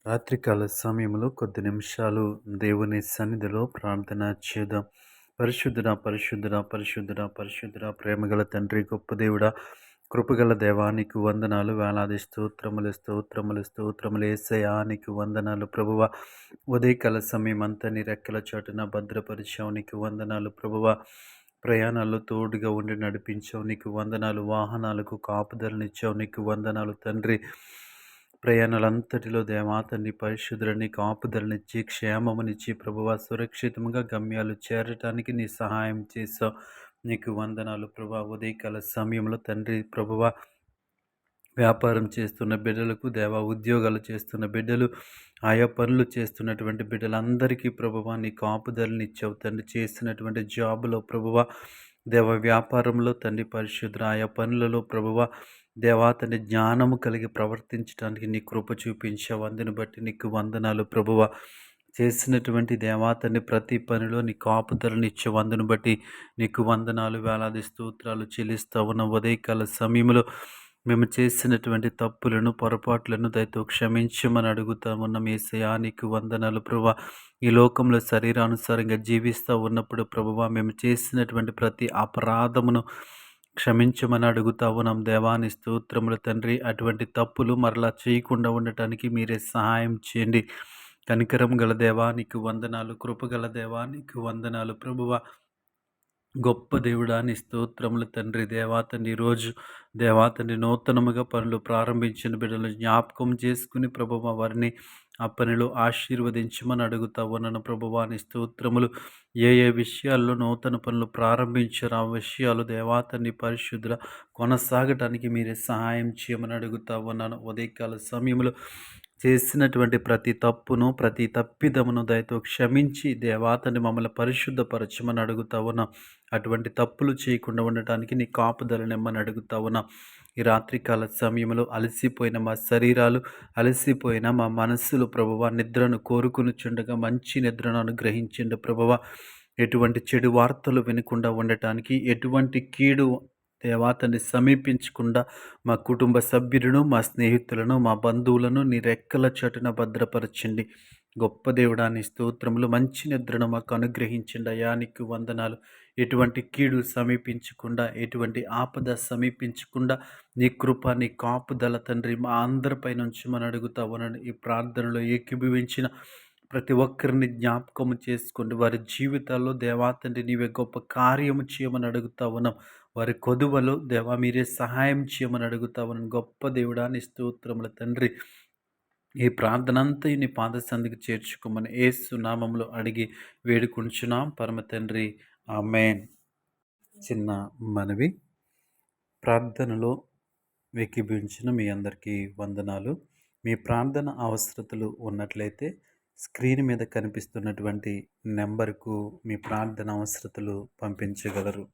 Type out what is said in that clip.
రాత్రికాల సమయంలో కొద్ది నిమిషాలు దేవుని సన్నిధిలో ప్రార్థన చేద్దాం. పరిశుద్ధుడా, పరిశుద్ధుడా, పరిశుద్ధుడా, పరిశుద్ధుడా, ప్రేమగల తండ్రి, గొప్ప దేవుడా, కృపగల దేవా, నీకు వందనాలు. వేలాది స్తోత్రములు, స్తోత్రములు, స్తోత్రములు యేసయ్యా, నీకు వందనాలు ప్రభువా. ఉదయకాల సమయం అంతా నీ రెక్కల చాటున భద్రపరిచావు, నీకు వందనాలు ప్రభువా. ప్రయాణాల్లో తోడుగా ఉండి నడిపించావు, నీకు వందనాలు. వాహనాలకు కాపుదలనిచ్చావు, నీకు వందనాలు తండ్రి. ప్రయాణాలంతటిలో దేవా తండ్రి పరిశుద్ధులని కాపుదలనిచ్చి క్షేమమునిచ్చి ప్రభువా, సురక్షితంగా గమ్యాలు చేరటానికి నీ సహాయం చేసావు, నీకు వందనాలు ప్రభా. ఉదయకాల సమయంలో తండ్రి ప్రభువా, వ్యాపారం చేస్తున్న బిడ్డలకు దేవా, ఉద్యోగాలు చేస్తున్న బిడ్డలు, ఆయా పనులు చేస్తున్నటువంటి బిడ్డలందరికీ ప్రభువా నీ కాపుదలని ఇచ్చావు తండ్రి. చేస్తున్నటువంటి జాబులో ప్రభువా, దేవ వ్యాపారంలో తండ్రి పరిశుద్ధ, ఆయా పనులలో ప్రభువా దేవా తండ్రి జ్ఞానము కలిగి ప్రవర్తించడానికి నీ కృప చూపించావు, అందుని బట్టి నీకు వందనాలు ప్రభువా. చేసినటువంటి దేవా తండ్రి ప్రతి పనిలో నీ కాపుదలను ఇచ్చావు, అందుని బట్టి నీకు వందనాలు. వేలాది స్తోత్రాలు చెల్లిస్తా ఉన్న ఉదయకాల సమయంలో మేము చేసినటువంటి తప్పులను, పొరపాట్లను దయతో క్షమించమని అడుగుతా ఉన్నాం యేసయ్యా, నీకు వందనాలు ప్రభువా. ఈ లోకంలో శరీరానుసారంగా జీవిస్తూ ఉన్నప్పుడు ప్రభువా, మేము చేసినటువంటి ప్రతి అపరాధమును క్షమించమని అడుగుతా ఉన్నాం దేవాని స్తోత్రములు తండ్రి. అటువంటి తప్పులు మరలా చేయకుండా ఉండటానికి మీరే సహాయం చేయండి. కనికరం గల దేవానికి వందనాలు, కృపగల దేవానికి వందనాలు ప్రభువా. గొప్ప దేవుడా నీ స్తోత్రములు తండ్రి. దేవాతండ్రి ఈరోజు దేవాతండ్రి నూతనముగా పనులు ప్రారంభించిన బిడ్డలు జ్ఞాపకం చేసుకుని ప్రభువా, వారిని ఆ పనిలో ఆశీర్వదించమని అడుగుతా ఉన్నాను ప్రభువా. నీ స్తోత్రములు. ఏ ఏ విషయాల్లో నూతన పనులు ప్రారంభించారు ఆ విషయాలు దేవాతండ్రి పరిశుద్ధుల కొనసాగటానికి మీరే సహాయం చేయమని అడుగుతా ఉన్నాను. ఉదయకాల సమయంలో చేసినటువంటి ప్రతి తప్పును, ప్రతి తప్పిదమును దయతో క్షమించి దేవాతని మమ్మల్ని పరిశుద్ధపరచమని అడుగుతా ఉన్నాం. అటువంటి తప్పులు చేయకుండా ఉండటానికి నీ కాపుదలనిమ్మని అడుగుతా ఉన్నాం. ఈ రాత్రికాల సమయంలో అలసిపోయిన మా శరీరాలు, అలసిపోయిన మా మనస్సులు ప్రభువా, నిద్రను కోరుకునిచుండగా మంచి నిద్రను అనుగ్రహించండి ప్రభువా. ఎటువంటి చెడు వార్తలు వినకుండా ఉండటానికి, ఎటువంటి కీడు దేవాతని సమీపించకుండా మా కుటుంబ సభ్యులను, మా స్నేహితులను, మా బంధువులను నీ రెక్కల చాటున భద్రపరచండి. గొప్ప దేవుడా నీ స్తోత్రములు. మంచి నిద్రను మాకు అనుగ్రహించండి అయ్యా, నీకు వందనాలు. ఎటువంటి కీడు సమీపించకుండా, ఎటువంటి ఆపద సమీపించకుండా నీ కృప, నీ కాపుదల తండ్రి మా అందరిపై నుంచి మనం అడుగుతా ఉన్నాను. ఈ ప్రార్థనలో ఏకీభవించిన ప్రతి ఒక్కరిని జ్ఞాపకము చేసుకోండి. వారి జీవితాల్లో దేవా తండ్రి నీవే గొప్ప కార్యము చేయమని అడుగుతా ఉన్నాం. వారి కొదువలో దేవా మీరే సహాయం చేయమని అడుగుతా ఉన్నాను. గొప్ప దేవుడా నీ స్తోత్రముల తండ్రి. ఈ ప్రార్థన అంతా నీ పాద సంధికి చేర్చుకోమని యేసు నామములో అడిగి వేడుకుంటున్నాం పరమ తండ్రి, ఆమేన్. చిన్న మనవి, ప్రార్థనలో ఏకీభవించిన మీ అందరికీ వందనాలు. మీ ప్రార్థన అవసరతలు ఉన్నట్లయితే స్క్రీన్ మీద కనిపిస్తున్నటువంటి నెంబర్కు మీ ప్రార్థన అవసరతలు పంపించగలరు.